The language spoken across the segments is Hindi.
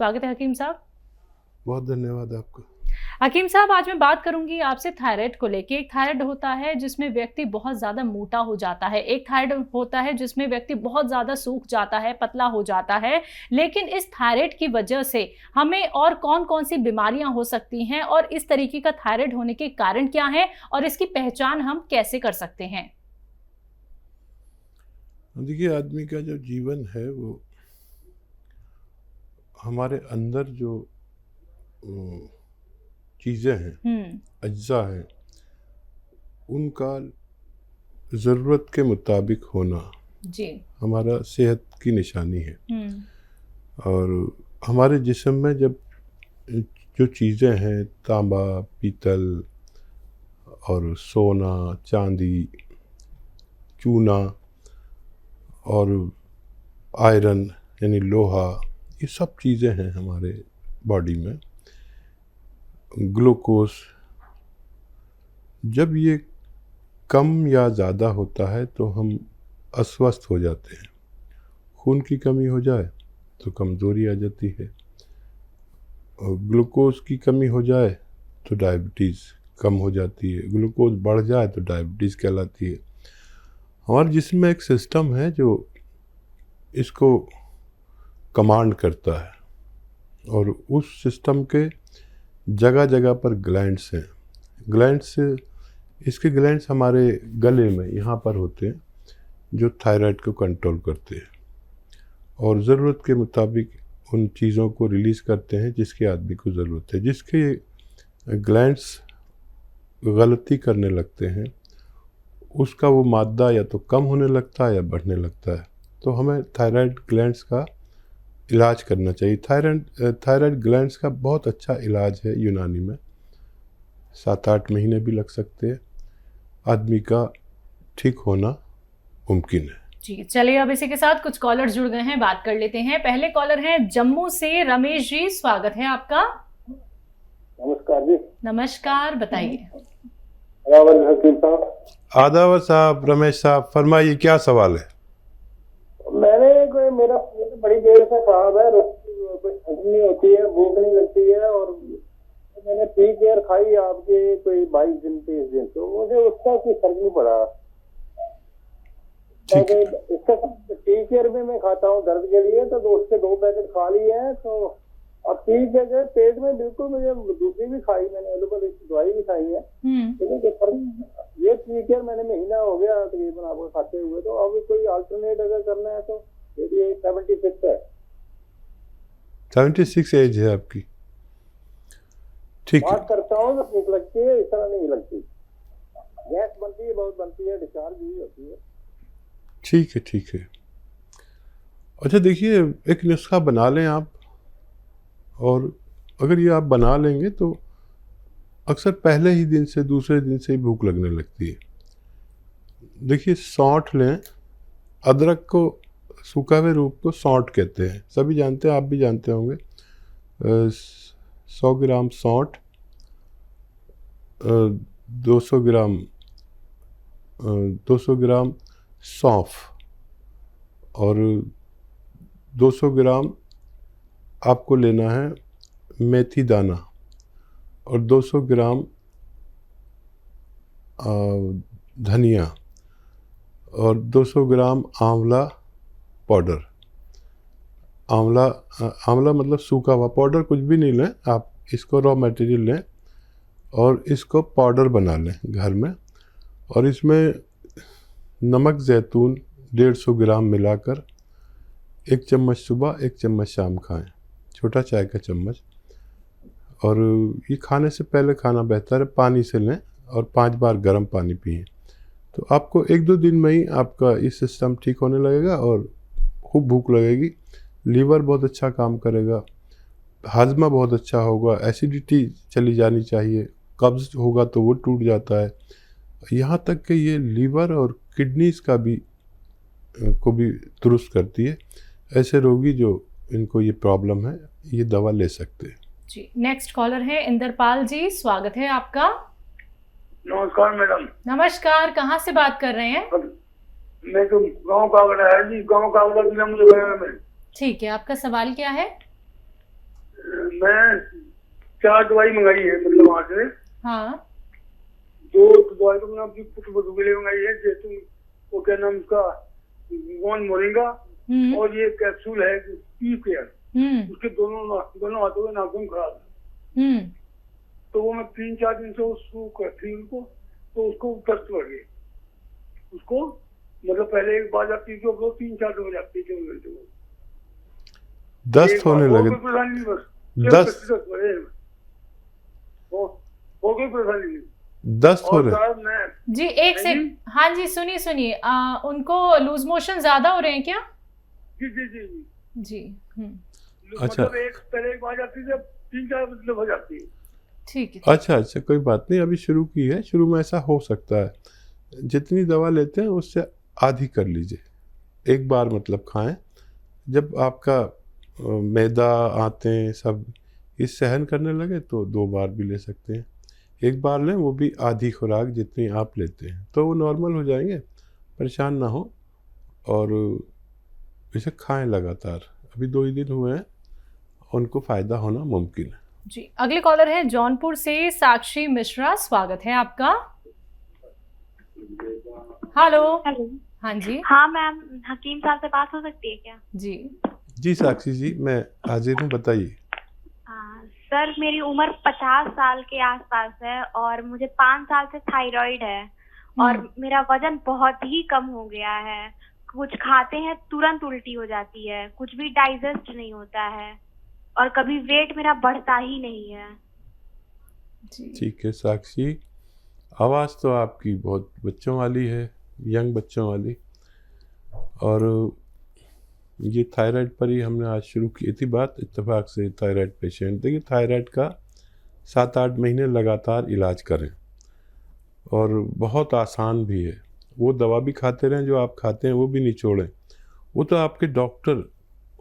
स्वागत है हकीम साहब। बहुत धन्यवाद आपका। हकीम साहब, आज मैं बात करूंगी आपसे थायराइड को लेके। एक थायराइड होता है जिसमें व्यक्ति बहुत ज़्यादा मोटा हो जाता है, एक थायराइड होता है जिसमें व्यक्ति बहुत ज़्यादा सूख जाता है, पतला हो जाता है। लेकिन इस थायराइड की वजह से हमें और कौन कौन सी बीमारियां हो सकती हैं और इस तरीके का थायराइड होने के कारण क्या है और इसकी पहचान हम कैसे कर सकते हैं? देखिए, आदमी का जो जीवन है वो हमारे अंदर जो चीज़ें हैं, अज्जा हैं, उनका ज़रूरत के मुताबिक होना जी हमारा सेहत की निशानी है। और हमारे जिस्म में जब जो चीज़ें हैं, तांबा, पीतल और सोना, चांदी, चूना और आयरन यानी लोहा, ये सब चीज़ें हैं हमारे बॉडी में। ग्लूकोज, जब ये कम या ज़्यादा होता है तो हम अस्वस्थ हो जाते हैं। खून की कमी हो जाए तो कमज़ोरी आ जाती है, और ग्लूकोज की कमी हो जाए तो डायबिटीज़ कम हो जाती है, ग्लूकोज बढ़ जाए तो डायबिटीज़ कहलाती है। हमारे जिस्म में एक सिस्टम है जो इसको कमांड करता है, और उस सिस्टम के जगह जगह पर ग्लैंड्स हैं। ग्लैंड्स, इसके ग्लैंड्स हमारे गले में यहाँ पर होते हैं, जो थायराइड को कंट्रोल करते हैं और ज़रूरत के मुताबिक उन चीज़ों को रिलीज़ करते हैं जिसके आदमी को ज़रूरत है। जिसके ग्लैंड्स गलती करने लगते हैं, उसका वो मादा या तो कम होने लगता है या बढ़ने लगता है। तो हमें थायराइड ग्लैंड्स का इलाज करना चाहिए। थायराइड ग्लैंड्स का बहुत अच्छा इलाज है यूनानी में। 7-8 महीने भी लग सकते हैं, आदमी का ठीक होना मुमकिन है। जी, चलिए अब इसी के साथ कुछ कॉलर जुड़ गए हैं, बात कर लेते हैं। पहले कॉलर हैं जम्मू से रमेश जी, स्वागत है आपका। नमस्कार जी। नमस्कार, बताइए। आदावर साहब, रमेश साहब, फरमाइए क्या सवाल है। मेरा बड़ी देर से खराब है, कोई हजम नहीं होती है, भूख नहीं लगती है, और मैंने टी केयर खाई आपके कोई 22 दिन 30 दिन, तो मुझे उसका कोई फर्क नहीं पड़ा। इसका टी केयर में मैं खाता हूँ दर्द के लिए, तो उसके 2 पैकेट खा लिए हैं। तो अब ठीक है, पेट में बिल्कुल, मुझे दूसरी भी खाई मैंने, एलोपैथिक दवाई भी खाई है, लेकिन ये टी केयर मैंने महीना हो गया तकरीबन आपको खाते हुए। तो अब कोई अल्टरनेट अगर करना है तो ये 76 है। 76 एज है आपकी, ठीक है। बात करता हूँ तो भूख लगती है, इस तरह नहीं लगती, गैस बनती है, बहुत बनती है, डिस्चार्ज भी होती है। ठीक है, ठीक है। अच्छा देखिए, एक नुस्खा बना लें आप, और अगर ये आप बना लेंगे तो अक्सर पहले ही दिन से, दूसरे दिन से ही भूख लगने लगती है। देखिए, सौंठ लें, अदरक को सूखा हुए रूप को सौंठ कहते हैं, सभी जानते हैं, आप भी जानते होंगे। 100 ग्राम सौंठ, 200 ग्राम सौंफ, और 200 ग्राम आपको लेना है मेथी दाना, और 200 ग्राम धनिया, और 200 ग्राम आंवला पाउडर। आंवला मतलब सूखा हुआ, पाउडर कुछ भी नहीं लें आप, इसको रॉ मटेरियल लें और इसको पाउडर बना लें घर में, और इसमें नमक ज़ैतून 150 ग्राम मिलाकर 1 चम्मच सुबह 1 चम्मच शाम खाएं, छोटा चाय का चम्मच। और ये खाने से पहले खाना बेहतर है, पानी से लें और 5 बार गर्म पानी पिएं। तो आपको 1-2 दिन में ही आपका ये सिस्टम ठीक होने लगेगा और खूब भूख लगेगी, लीवर बहुत अच्छा काम करेगा, हाजमा बहुत अच्छा होगा, एसिडिटी चली जानी चाहिए, कब्ज़ होगा तो वो टूट जाता है, यहाँ तक कि ये लीवर और किडनीज़ का भी को भी दुरुस्त करती है। ऐसे रोगी जो इनको ये प्रॉब्लम है, ये दवा ले सकते हैं। जी, नेक्स्ट कॉलर है इंद्रपाल जी, स्वागत है आपका। नमस्कार मैडम। नमस्कार, कहाँ से बात कर रहे हैं? मैं तो गाँव कावड़ा है जी, गाँव कावड़ा जिला मुझे में। ठीक है, आपका सवाल क्या है? 4 दवाई मंगाई है, मतलब वहाँ से हाँ। 2 दवाई तो मैंने अपनी पुत्र के लिए मंगाई है, जैसे वो क्या नाम उसका, गोन मोरिंगा, और ये कैप्सूल है पी केयर, उसके दोनों हाथों के नाखून खराब है, तो वो मैं 3-4 दिन से उसको करती उनको, तो उसको दस्त बढ़ गई उसको, मतलब पहले एक बार जाती थी, वो 3-4 दिन हो जाती थी, दस्त होने लगे, दस्त हो गई परेशानी। दस्त हो रहे जी, एक से, हाँ जी, सुनिए, उनको लूज मोशन ज्यादा हो रहे हैं क्या? जी जी जी जी जी। अच्छा, मतलब पहले एक बार जाती थी, 3-4 मतलब हो जाती है। ठीक है। अच्छा, कोई बात नहीं, अभी शुरू की है, शुरू में ऐसा हो सकता है, जितनी दवा लेते हैं उससे आधी कर लीजिए, एक बार मतलब खाएं, जब आपका मैदा आते सब इस सहन करने लगे तो 2 बार भी ले सकते हैं, एक बार लें, वो भी आधी खुराक जितनी आप लेते हैं, तो वो नॉर्मल हो जाएंगे, परेशान ना हो, और इसे खाएं लगातार, अभी 2 ही दिन हुए हैं, उनको फ़ायदा होना मुमकिन है। जी, अगले कॉलर है जौनपुर से साक्षी मिश्रा, स्वागत है आपका। हेलो। हाँ जी। हाँ मैम, हकीम साहब से बात हो सकती है क्या? जी साक्षी जी, मैं हाजिर हूँ, बताइए। सर, मेरी उम्र 50 साल के आसपास है और मुझे 5 साल से थायराइड है और मेरा वजन बहुत ही कम हो गया है, कुछ खाते हैं तुरंत उल्टी हो जाती है, कुछ भी डाइजेस्ट नहीं होता है और कभी वेट मेरा बढ़ता ही नहीं है। ठीक है साक्षी, आवाज़ तो आपकी बहुत बच्चों वाली है, यंग बच्चों वाली, और ये थायराइड पर ही हमने आज शुरू की थी बात, इत्तेफाक से थायराइड पेशेंट। देखिए, थायराइड का 7-8 महीने लगातार इलाज करें, और बहुत आसान भी है, वो दवा भी खाते रहें जो आप खाते हैं, वो भी नहीं छोड़ें, वो तो आपके डॉक्टर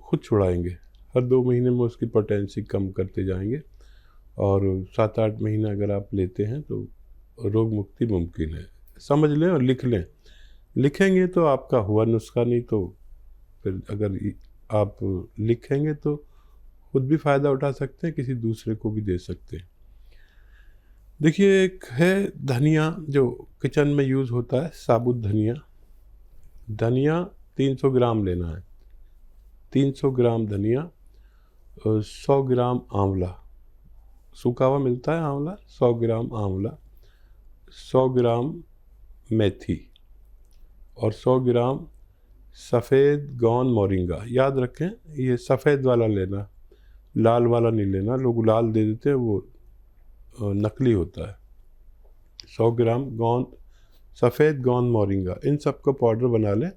खुद छुड़ाएंगे, हर 2 महीने में उसकी पोटेंसी कम करते जाएंगे, और 7-8 महीना अगर आप लेते हैं तो रोग मुक्ति मुमकिन है। समझ लें और लिख लें, लिखेंगे तो आपका हुआ नुस्खा, नहीं तो फिर अगर आप लिखेंगे तो खुद भी फ़ायदा उठा सकते हैं, किसी दूसरे को भी दे सकते हैं। देखिए, एक है धनिया जो किचन में यूज़ होता है, साबुत धनिया 300 ग्राम लेना है, 300 ग्राम धनिया, 100 ग्राम आंवला, सूखा हुआ मिलता है आंवला, 100 ग्राम आंवला, 100 ग्राम मेथी और 100 ग्राम सफ़ेद गौन मोरिंगा। याद रखें, ये सफ़ेद वाला लेना, लाल वाला नहीं लेना, लोग लाल दे देते हैं, वो नकली होता है। 100 ग्राम सफ़ेद गौन मोरिंगा, इन सब का पाउडर बना लें,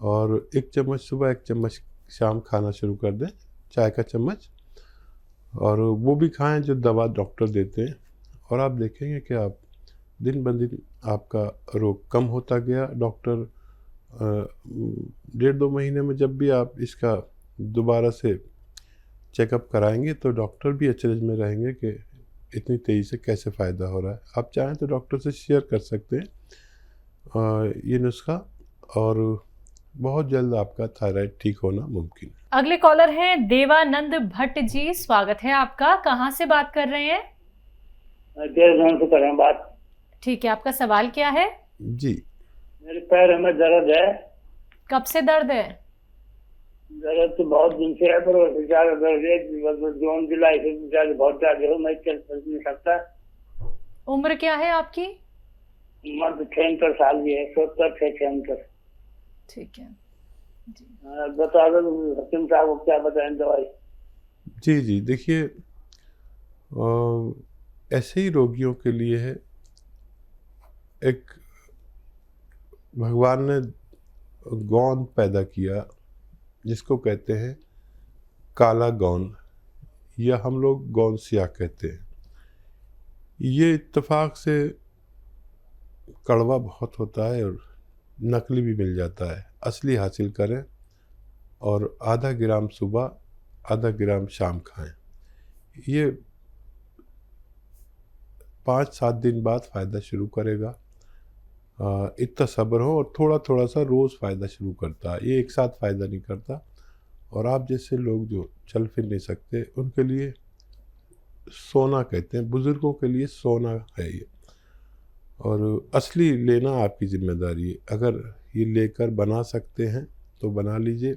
और 1 चम्मच सुबह, 1 चम्मच शाम खाना शुरू कर दें, चाय का चम्मच, और वो भी खाएं जो दवा डॉक्टर देते हैं, और आप देखेंगे कि आप दिन ब दिन आपका रोग कम होता गया। डॉक्टर 1.5-2 महीने में जब भी आप इसका दोबारा से चेकअप कराएंगे तो डॉक्टर भी अचरज में रहेंगे कि इतनी तेज़ी से कैसे फ़ायदा हो रहा है। आप चाहें तो डॉक्टर से शेयर कर सकते हैं ये नुस्खा, और बहुत जल्द आपका थायराइड ठीक होना मुमकिन है। अगले कॉलर हैं देवानंद भट्ट जी, स्वागत है आपका। कहाँ से बात कर रहे हैं? देवघर से कर रहे हैं बात। ठीक है, आपका सवाल क्या है? जी, मेरे पैर में दर्द है। कब से दर्द है? दर्द तो बहुत दिन से है, पर ज्यादा दर्द है, जून जुलाई से ज्यादा, बहुत ज्यादा हो, मैं चल नहीं सकता। उम्र क्या है आपकी? उम्र 76 साल की है, 76-76। ठीक है जी। बता दो हकीम साहब को क्या बताएं दवाई। जी, देखिए, ऐसे ही रोगियों के लिए है, एक भगवान ने गौन पैदा किया जिसको कहते हैं काला गौन, या हम लोग गौन सिया कहते हैं। ये इत्तेफाक से कड़वा बहुत होता है और नकली भी मिल जाता है, असली हासिल करें, और आधा ग्राम सुबह, आधा ग्राम शाम खाएं। ये 5-7 दिन बाद फ़ायदा शुरू करेगा। इतना सब्र हो, और थोड़ा थोड़ा सा रोज़ फ़ायदा शुरू करता है, ये एक साथ फ़ायदा नहीं करता। और आप जैसे लोग जो चल फिर नहीं सकते, उनके लिए सोना कहते हैं, बुज़ुर्गों के लिए सोना है ये। और असली लेना आपकी ज़िम्मेदारी है। अगर ये लेकर बना सकते हैं तो बना लीजिए।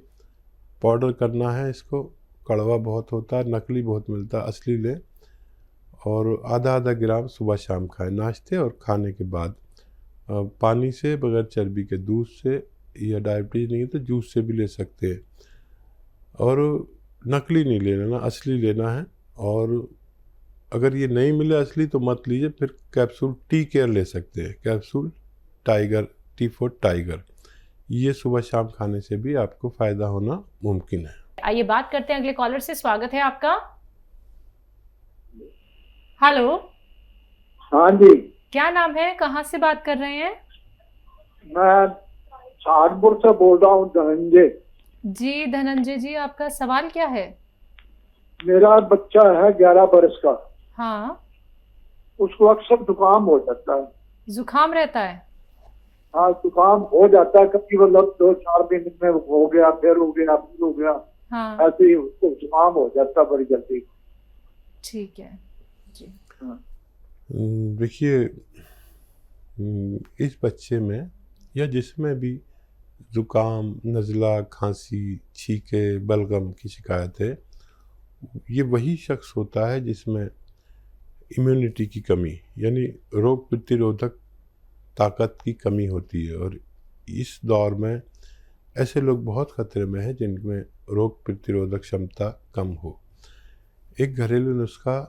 पाउडर करना है इसको, कड़वा बहुत होता है, नकली बहुत मिलता है, असली लें। और आधा आधा ग्राम सुबह शाम खाएं, नाश्ते और खाने के बाद। पानी से, बगैर चर्बी के, दूध से, या डायबिटीज़ नहीं है तो जूस से भी ले सकते हैं। और नकली नहीं लेना ना, असली लेना है। और अगर ये नहीं मिले असली तो मत लीजिए, फिर कैप्सूल टी केयर ले सकते हैं, capsule tiger, T for tiger. ये सुबह शाम खाने से भी आपको फ़ायदा होना मुमकिन है। आइए बात करते हैं अगले कॉलर से। स्वागत है आपका। हेलो। हाँ जी, क्या नाम है, कहाँ से बात कर रहे हैं? मैं सहारनपुर से बोल रहा हूँ, धनंजय जी धनंजय जी, आपका सवाल क्या है? मेरा बच्चा है 11 बरस का। हाँ। उसको अक्सर जुकाम हो जाता है। जुकाम रहता है? हाँ, जुकाम हो जाता है, कभी मतलब 2-4 दिन में हो गया, फिर हो गया, फिर हो गया। हाँ। ऐसे ही उसको जुकाम हो जाता है बड़ी जल्दी। ठीक है जी। देखिए, इस बच्चे में या जिसमें भी ज़ुकाम, नज़ला, खांसी, छींके, बलगम की शिकायत है, ये वही शख्स होता है जिसमें इम्यूनिटी की कमी, यानी रोग प्रतिरोधक ताकत की कमी होती है। और इस दौर में ऐसे लोग बहुत खतरे में हैं जिनमें रोग प्रतिरोधक क्षमता कम हो। एक घरेलू नुस्खा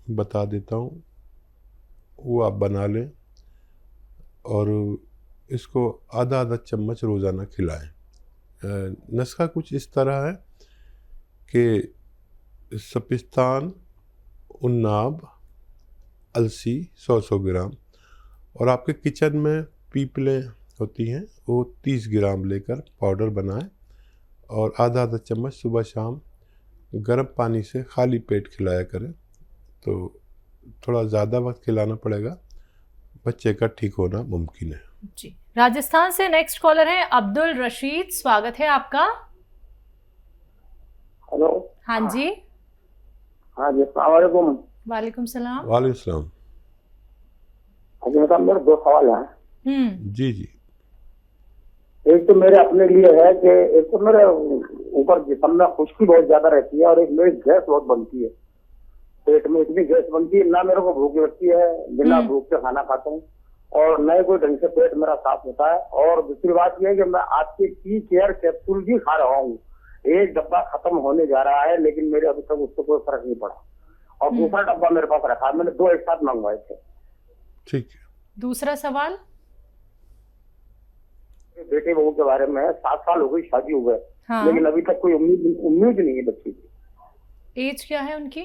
बता देता हूँ, वो आप बना लें और इसको आधा आधा चम्मच रोज़ाना खिलाएं। नुस्खा कुछ इस तरह है कि सपिस्तान, उन्नाब, अलसी 100-100 ग्राम, और आपके किचन में पीपलें होती हैं वो 30 ग्राम लेकर पाउडर बनाएं और आधा आधा चम्मच सुबह शाम गर्म पानी से खाली पेट खिलाया करें। तो थोड़ा ज़्यादा वक्त खिलाना पड़ेगा, बच्चे का ठीक होना मुमकिन है। जी। राजस्थान से नेक्स्ट कॉलर है अब्दुल रशीद, स्वागत है आपका। हेलो। हाँ जी। हाँ जी, अस्सलाम वालेकुम। वालेकुम सलाम। वालेकुम सलाम। अभी मतलब मेरे 2 सवाल हैं। जी जी। एक तो मेरे अपने लिए है कि एक तो मेरे ऊपर जिस्म में खुश्की बहुत ज्यादा रहती है, और एक मेरी गैस बहुत बनती है, पेट में इतनी गैस बनती है, ना मेरे को भूख लगती है, बिना भूख के खाना खाता हूँ, और न कोई ढंग से पेट मेरा साफ होता है। और दूसरी बात यह है कि मैं आपके टी केयर कैप्सूल भी खा रहा हूँ, एक डब्बा खत्म होने जा रहा है, लेकिन मेरे अभी तक उससे कोई फर्क नहीं पड़ा, और दूसरा डब्बा मेरे पास रखा, मैंने 2 एक साथ मंगवाए थे। नहीं। दूसरा सवाल बेटे बहू के बारे में, 7 साल हो गई शादी हुए, हाँ। लेकिन अभी तक कोई उम्मीद नहीं है बच्चे की। एज क्या है उनकी?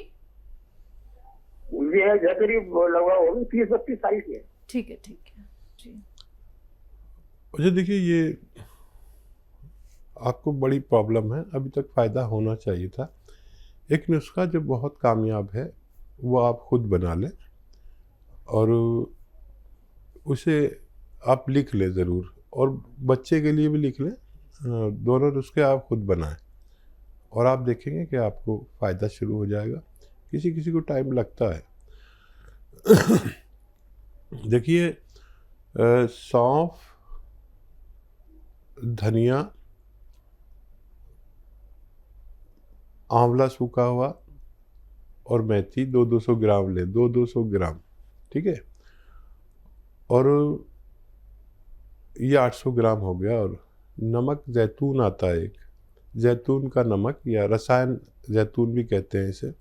ये है करीब लगभग होगी 30-32 साल की है। ठीक है जी। अच्छा, देखिए, ये आपको बड़ी प्रॉब्लम है, अभी तक फ़ायदा होना चाहिए था। एक नुस्खा जो बहुत कामयाब है वो आप खुद बना लें और उसे आप लिख लें ज़रूर, और बच्चे के लिए भी लिख लें। दोनों नुस्खे आप खुद बनाएं और आप देखेंगे कि आपको फ़ायदा शुरू हो जाएगा। किसी किसी को टाइम लगता है। देखिए, सौंफ, धनिया, आंवला सूखा हुआ और मेथी 200-200 ग्राम लें, 200-200 ग्राम, ठीक है। और ये 800 ग्राम हो गया। और नमक जैतून आता है एक, जैतून का नमक या रसायन जैतून भी कहते हैं इसे,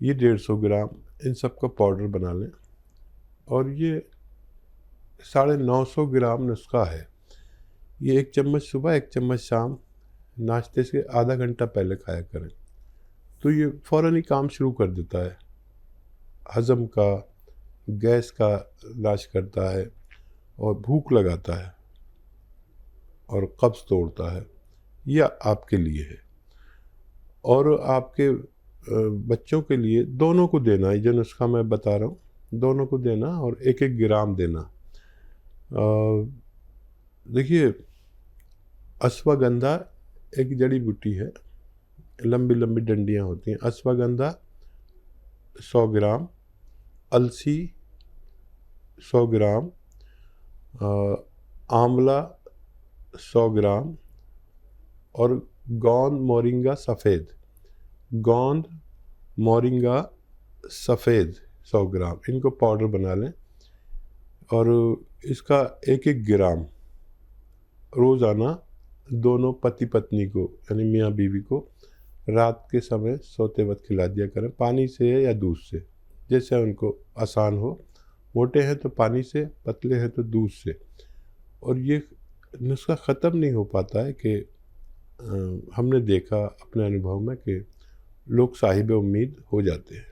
ये 150 ग्राम, इन सब का पाउडर बना लें। और ये 950 ग्राम नुस्खा है। ये 1 चम्मच सुबह, 1 चम्मच शाम, नाश्ते से आधा घंटा पहले खाया करें, तो ये फ़ौरन ही काम शुरू कर देता है। हज़म का, गैस का इलाज करता है और भूख लगाता है और कब्ज़ तोड़ता है। यह आपके लिए है। और आपके बच्चों के लिए दोनों को देना, ये जो नुस्खा मैं बता रहा हूँ, दोनों को देना और 1-1 ग्राम देना। देखिए, अश्वगंधा एक जड़ी बूटी है, लंबी लंबी डंडियाँ होती हैं। अश्वगंधा 100 ग्राम, अलसी 100 ग्राम, आंवला 100 ग्राम और गोंद मोरिंगा सफ़ेद, गोंद मोरिंगा सफ़ेद 100 ग्राम, इनको पाउडर बना लें और इसका 1-1 ग्राम रोज़ाना दोनों पति पत्नी को यानी मियाँ बीवी को रात के समय सोते वक्त खिला दिया करें, पानी से या दूध से, जैसे उनको आसान हो। मोटे हैं तो पानी से, पतले हैं तो दूध से। और ये नुस्खा ख़त्म नहीं हो पाता है कि हमने देखा अपने अनुभव में कि लोग साहिब उम्मीद हो जाते हैं।